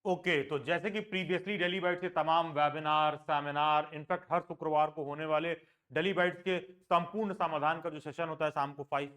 Okay, तो जैसे कि प्रीवियसली डेली बाइट्स के तमाम वेबिनार, सेमिनार, इनफैक्ट हर शुक्रवार को होने वाले डेली बाइट्स के संपूर्ण समाधान का जो सेशन होता है शाम को 5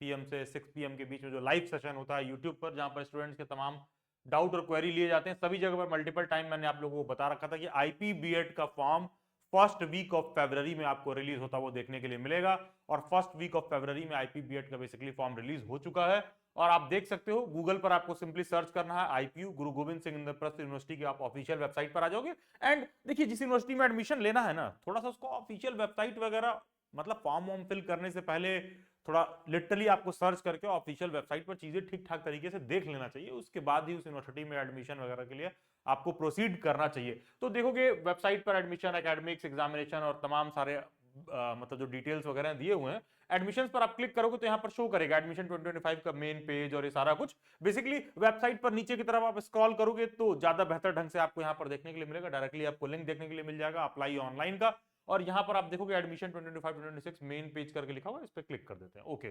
PM से 6 PM के बीच में, जो लाइव सेशन होता है यूट्यूब पर, जहां पर स्टूडेंट्स के तमाम डाउट और क्वेरी लिए जाते हैं, सभी जगह पर मल्टीपल टाइम मैंने आप लोगों को बता रखा था कि IPBED का फॉर्म फर्स्ट वीक ऑफ फरवरी में आपको रिलीज होता वो देखने के लिए मिलेगा। और फर्स्ट वीक ऑफ फरवरी में IPBED का बेसिकली फॉर्म रिलीज हो चुका है। और आप देख सकते हो गूगल पर, आपको सिंपली सर्च करना है IPU गुरु गोविंद सिंह इंद्रप्रस्थ यूनिवर्सिटी की, आप ऑफिशियल वेबसाइट पर आ जाओगे। एंड देखिए, जिस यूनिवर्सिटी में एडमिशन लेना है ना, थोड़ा सा उसको ऑफिशियल वेबसाइट वगैरह, मतलब फॉर्म वॉर्म फिल करने से पहले थोड़ा लिटरली आपको सर्च करके ऑफिशियल वेबसाइट पर चीजें ठीक ठाक तरीके से देख लेना चाहिए, उसके बाद ही उस यूनिवर्सिटी में एडमिशन वगैरह के लिए आपको प्रोसीड करना चाहिए। तो देखोगे वेबसाइट पर एडमिशन, एकेडमिक्स, एग्जामिनेशन और तमाम सारे मतलब जो डिटेल्स वगैरह दिए हुए हैं, एडमिशन पर आप क्लिक करोगे तो यहाँ पर शो करेगा एडमिशन 2025 का मेन पेज और ये सारा कुछ। बेसिकली वेबसाइट पर नीचे की तरफ आप स्क्रॉल करोगे तो ज्यादा बेहतर ढंग से आपको यहाँ पर देखने के लिए मिलेगा, डायरेक्टली आपको लिंक देखने के लिए मिल जाएगा अप्लाई ऑनलाइन का। और यहाँ पर आप देखोगे एडमिशन 2025-2026 मेन पेज करके लिखा हुआ है, इस पर क्लिक कर देते हैं। ओके,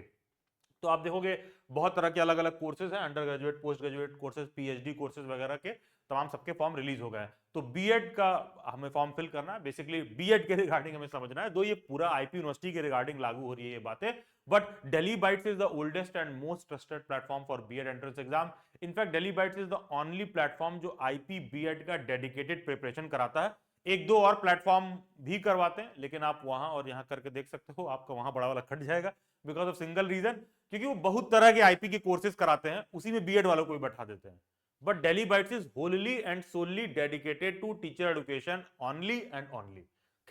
तो आप देखोगे बहुत तरह के अलग अलग कोर्सेज हैं, under graduate, post graduate courses, PhD courses वगैरह के तमाम सबके फॉर्म रिलीज हो गए हैं। तो बीएड का हमें फॉर्म फिल करना है, बेसिकली बीएड के रिगार्डिंग हमें समझना है, दो ये पूरा आईपी यूनिवर्सिटी के रिगार्डिंग लागू हो रही है ये बातें। But daily bites is the oldest and most trusted platform for BEd entrance exam. In fact daily bites is the only platform जो आईपी बीएड का डेडिकेटेड प्रिपरेशन कराता है। एक दो और प्लेटफॉर्म भी करवाते हैं, लेकिन आप वहां और यहां करके देख सकते हो, आपका वहां बड़ा वाला कट जाएगा बिकॉज ऑफ सिंगल रीजन, क्योंकि वो बहुत तरह के आईपी के कोर्सेज कराते हैं, उसी में बीएड वालों को भी बैठा देते हैं। But daily bites is wholly and solely dedicated to teacher education only and only.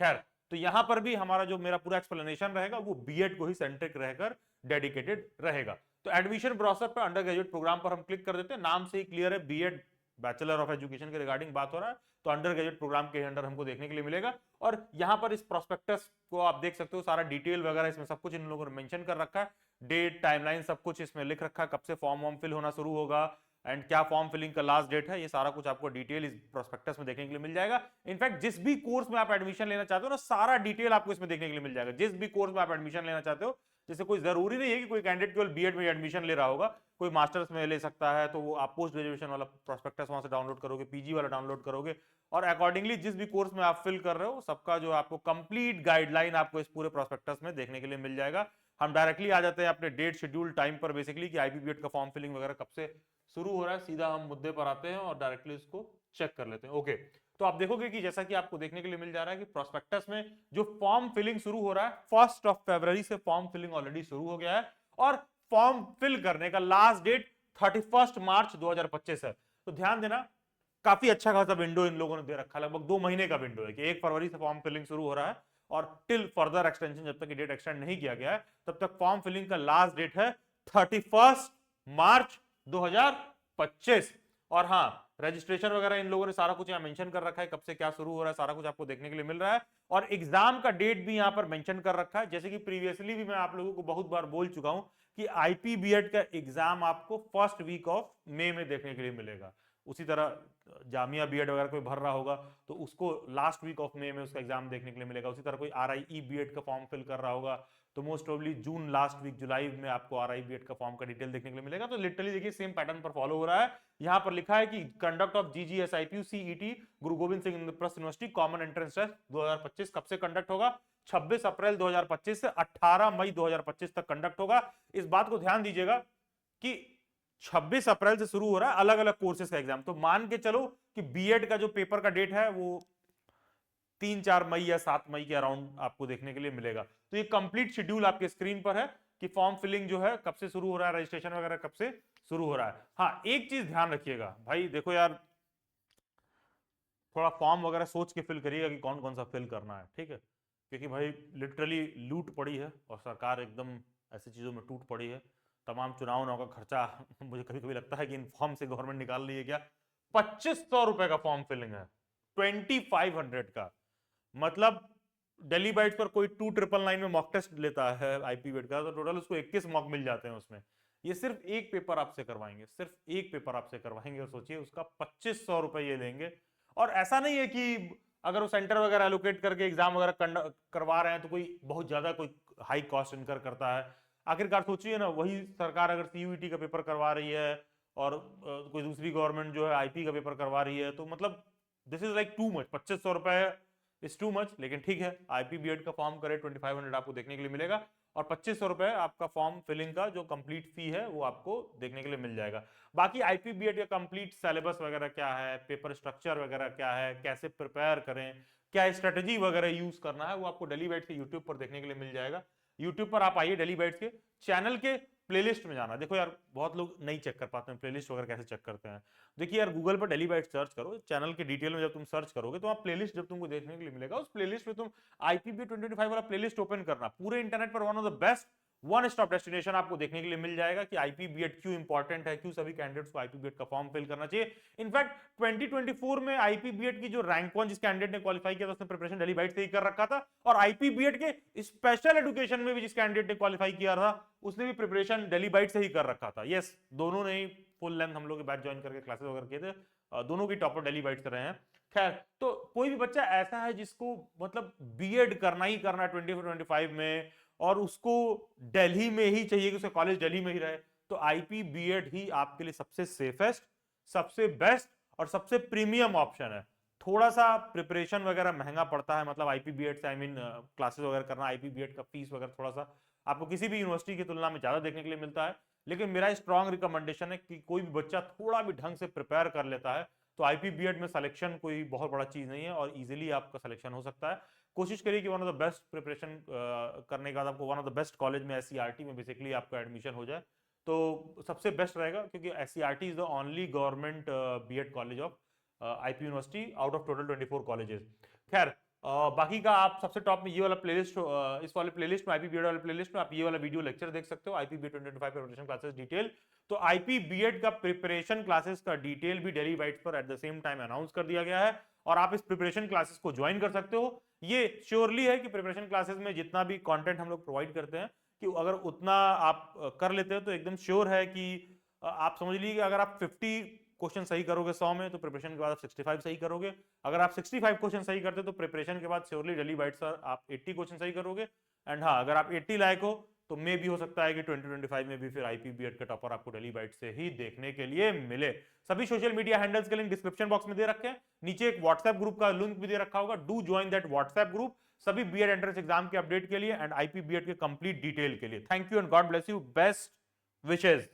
खैर, तो यहां पर भी हमारा जो मेरा पूरा एक्सप्लेनेशन रहेगा वो बीएड को ही सेंट्रिक रहकर डेडिकेटेड रहेगा। तो एडमिशन प्रोसेस पर अंडर ग्रेजुएट प्रोग्राम पर हम क्लिक कर देते हैं, नाम से ही क्लियर है बीएड बैचलर ऑफ एजुकेशन के रिगार्डिंग बात हो रहा है, तो अंडर ग्रेजुएट प्रोग्राम के अंडर हमको देखने के लिए मिलेगा। और यहां पर इस प्रोस्पेक्टस को आप देख सकते हो, सारा डिटेल वगैरह इसमें सब कुछ इन लोगों ने मेंशन कर रखा है, डेट, टाइमलाइन, सब कुछ इसमें लिख रखा है, कब से फॉर्म वॉर्म फिल होना शुरू होगा एंड क्या फॉर्म फिलिंग का लास्ट डेट है, ये सारा कुछ आपको डिटेल इस प्रोस्पेक्टस में देखने के लिए मिल जाएगा। इनफैक्ट जिस भी कोर्स में आप एडमिशन लेना चाहते हो ना, सारा डिटेल आपको इसमें देखने के लिए मिल जाएगा। जिस भी कोर्स में आप एडमिशन लेना चाहते हो, जैसे कोई जरूरी नहीं है कि कोई कैंडिडेट केवल बीएड में एडमिशन ले रहा होगा, कोई मास्टर्स में ले सकता है, तो वो आप पोस्ट ग्रेजुएशन वाला प्रोस्पेक्टस वहां से डाउनलोड करोगे, पीजी वाला डाउनलोड करोगे, और अकॉर्डिंगली जिस भी कोर्स में आप फिल कर रहे हो सबका जो आपको कंप्लीट गाइडलाइन आपको इस पूरे प्रोस्पेक्टस में देखने के लिए मिल जाएगा। हम डायरेक्टली आ जाते हैं अपने डेट शेड्यूल टाइम पर, बेसिकली कि आईपीबीएड का फॉर्म फिलिंग वगैरह कब से शुरू हो रहा है, सीधा हम मुद्दे पर आते हैं और डायरेक्टली इसको चेक कर लेते हैं। ओके, तो आप देखोगे कि जैसा कि आपको देखने के लिए मिल जा रहा है कि प्रोस्पेक्टस में जो फॉर्म फिलिंग शुरू हो रहा है, 1 फरवरी से फॉर्म फिलिंग ऑलरेडी शुरू हो गया है, और फॉर्म फिल करने का लास्ट डेट 31 मार्च 2025 है। तो ध्यान देना, काफी अच्छा खासा विंडो इन लोगों ने दे रखा है, लगभग 2 महीने का विंडो है कि 1 फरवरी से फॉर्म फिलिंग शुरू हो रहा है, और टिल फर्दर एक्सटेंशन, जब तक डेट एक्सटेंड नहीं किया गया है तब तक फॉर्म फिलिंग का लास्ट डेट है 31 मार्च 2025। और हाँ, रजिस्ट्रेशन वगैरह इन लोगों ने सारा कुछ यहाँ मेंशन कर रखा है, कब से क्या शुरू हो रहा है सारा कुछ आपको देखने के लिए मिल रहा है, और एग्जाम का डेट भी यहाँ पर मेंशन कर रखा है। जैसे कि प्रीवियसली भी मैं आप लोगों को बहुत बार बोल चुका हूं कि आईपीबीएड का एग्जाम आपको फर्स्ट वीक ऑफ मई में देखने के लिए मिलेगा। उसी तरह जामिया बीएड वगैरह कोई भर रहा होगा तो उसको लास्ट वीक ऑफ मई में उसका एग्जाम देखने के लिए मिलेगा। उसी तरह कोई आरआईई बीएड का फॉर्म फिल कर रहा होगा तो मोस्ट प्रोबेबली जून लास्ट वीक, जुलाई में आपको आरआई बीएड का फॉर्म का डिटेल देखने के लिए मिलेगा। तो लिटरली देखिए सेम पैटर्न पर फॉलो हो रहा है। यहां पर लिखा है कि conduct of GGSIPU CET Guru Gobind Singh Indraprastha university common entrance test 2025 कब से कंडक्ट होगा? 26 अप्रैल 2025 से 18 मई 2025 तक कंडक्ट होगा। इस बात को ध्यान दीजिएगा कि 26 अप्रैल से शुरू हो रहा है अलग अलग कोर्सेज का एग्जाम, तो मान के चलो कि बीएड का जो पेपर का डेट है वो 3-4 मई या 7 मई के अराउंड आपको देखने के लिए मिलेगा। तो ये कंप्लीट शेड्यूल आपके स्क्रीन पर है कि फॉर्म फिलिंग जो है कब से शुरू हो रहा है, रजिस्ट्रेशन वगैरह कब से शुरू हो रहा है। हाँ, एक चीज ध्यान रखिएगा भाई, देखो यार, थोड़ा फॉर्म वगैरह सोच के फिल करिएगा कि कौन कौन सा फिल करना है, ठीक है? क्योंकि भाई लिटरली लूट पड़ी है और सरकार एकदम ऐसी चीज़ों में टूट पड़ी है। तमाम चुनाव का खर्चा मुझे कभी कभी लगता है कि इन फॉर्म से गवर्नमेंट निकाल रही है क्या। 2500 रुपए का फॉर्म फिलिंग है, 2500 का। मतलब दिल्ली बाइट्स पर कोई 2999 में मॉक टेस्ट लेता है आईपीबीएड का, तो टोटल उसको 21 मॉक मिल जाते हैं उसमें। ये सिर्फ एक पेपर आपसे करवाएंगे, सिर्फ एक पेपर आपसे करवाएंगे, और सोचिए उसका 2500 रुपए ये लेंगे। और ऐसा नहीं है कि अगर वो सेंटर वगैरह एलोकेट करके एग्जाम वगैरह करवा रहे हैं तो कोई बहुत ज्यादा कोई हाई कॉस्ट इनकर करता है। आखिरकार सोचिए ना, वही सरकार अगर सीयूईटी का पेपर करवा रही है और कोई दूसरी गवर्नमेंट जो है आईपी का पेपर करवा रही है, तो मतलब this is like too much. 2500 रुपए इज टू मच, लेकिन ठीक है, आईपी बीएड का फॉर्म करे 2500 आपको देखने के लिए मिलेगा, और 2500 रुपए आपका फॉर्म फिलिंग का जो कंप्लीट फी है वो आपको देखने के लिए मिल जाएगा। बाकी आईपी बीएड का कंप्लीट सिलेबस वगैरह क्या है, पेपर स्ट्रक्चर वगैरह क्या है, कैसे प्रिपेयर करें, क्या स्ट्रेटजी वगैरह यूज करना है, वो आपको डेली बाइट्स के यूट्यूब पर देखने के लिए मिल जाएगा। यूट्यूब पर आप आइए, डेली बाइट्स के चैनल के प्लेलिस्ट में जाना। देखो यार, बहुत लोग नहीं चेक कर पाते हैं प्लेलिस्ट वगैरह कैसे चेक करते हैं। देखिए यार, गूगल पर डेली बाइट्स सर्च करो, चैनल के डिटेल में जब तुम सर्च करोगे तो आप प्लेलिस्ट जब तुमको देखने के लिए मिलेगा, उस प्लेलिस्ट में तुम आईपीबी 2025 वाला प्लेलिस्ट ओपन करना। पूरे इंटरनेट पर one of the best one stop destination आपको देखने के लिए मिल जाएगा कि आईपीबीएड क्यों इंपॉर्टेंट है, क्यों सभी कैंडिडेट्स को आईपीबीएड का फॉर्म फिल करना चाहिए। इनफैक्ट 2024 में आईपीबीएड की जो रैंक 1 जिस कैंडिडेट ने क्वालिफाई किया था, उसने प्रिपरेशन डेली बाइट से ही कर रखा था, और आईपीबीएड के स्पेशल एजुकेशन में भी जिस कैंडिडेट ने क्वालिफाई किया था, उसने भी प्रिपरेशन डेली बाइट से ही कर रखा था। यस, दोनों ने फुल लेंथ हम लोग बैच ज्वाइन करके क्लासेस वगैरह किए थे, दोनों की टॉपर डेली बाइट से रहे हैं। खैर, तो कोई भी बच्चा ऐसा है जिसको मतलब बीएड करना ही करना है 2025 में, और उसको दिल्ली में ही चाहिए कि उसका कॉलेज दिल्ली में ही रहे, तो आईपी बीएड ही आपके लिए सबसे सेफेस्ट, सबसे बेस्ट और सबसे प्रीमियम ऑप्शन है। थोड़ा सा प्रिपरेशन वगैरह महंगा पड़ता है, मतलब आईपी बीएड से आई मीन क्लासेस वगैरह करना, आईपी बीएड का फीस वगैरह थोड़ा सा आपको किसी भी यूनिवर्सिटी की तुलना में ज्यादा देखने के लिए मिलता है, लेकिन मेरा स्ट्रॉन्ग रिकमेंडेशन है कि कोई भी बच्चा थोड़ा भी ढंग से प्रिपेयर कर लेता है तो आईपी बीएड में सिलेक्शन कोई बहुत बड़ा चीज नहीं है, और इजीली आपका सिलेक्शन हो सकता है। कोशिश करिए कि one of the best preparation करने के बाद आपको one of the best college में एससीईआरटी में बेसिकली आपका एडमिशन हो जाए, तो सबसे बेस्ट रहेगा, क्योंकि SCERT is the only government BEd college of IP university out of total 24 colleges. खैर, बाकी का आप सबसे टॉप में ये वाला प्लेलिस्ट, इस वाले प्लेलिस्ट में आईपी बीएड वाले प्लेलिस्ट में आप ये वाला वीडियो लेक्चर देख सकते हो, IP BEd 2025 preparation classes detail. तो आईपी बीएड का प्रिपरेशन क्लासेस का डिटेल भी डेली बाइट्स पर at the same time announce कर दिया गया है, और आप इस प्रिपरेशन क्लासेस को ज्वाइन कर सकते हो। ये श्योरली है कि प्रिपरेशन क्लासेस में जितना भी कंटेंट हम लोग प्रोवाइड करते हैं, कि अगर उतना आप कर लेते हो तो एकदम श्योर है कि आप समझ लीजिए कि अगर आप 50 क्वेश्चन सही करोगे 100 में, तो प्रिपरेशन के बाद आप 65 सही करोगे। अगर आप 65 क्वेश्चन सही करते तो प्रिपरेशन के बाद श्योरली डेली बाइट्स आप 80 क्वेश्चन सही करोगे। एंड हाँ, अगर आप 80 लायक हो तो मे भी हो सकता है कि 2025 में भी फिर आईपी बीएड का टॉपर आपको डेली बाइट से ही देखने के लिए मिले। सभी सोशल मीडिया हैंडल्स के लिंक डिस्क्रिप्शन बॉक्स में दे रखे हैं, नीचे एक व्हाट्सएप ग्रुप का लिंक भी दे रखा होगा, do join that WhatsApp group सभी बीएड एंट्रेंस एग्जाम के अपडेट के लिए एंड आईपी बीएड के कंप्लीट डिटेल के लिए। Thank you and God bless you, best wishes.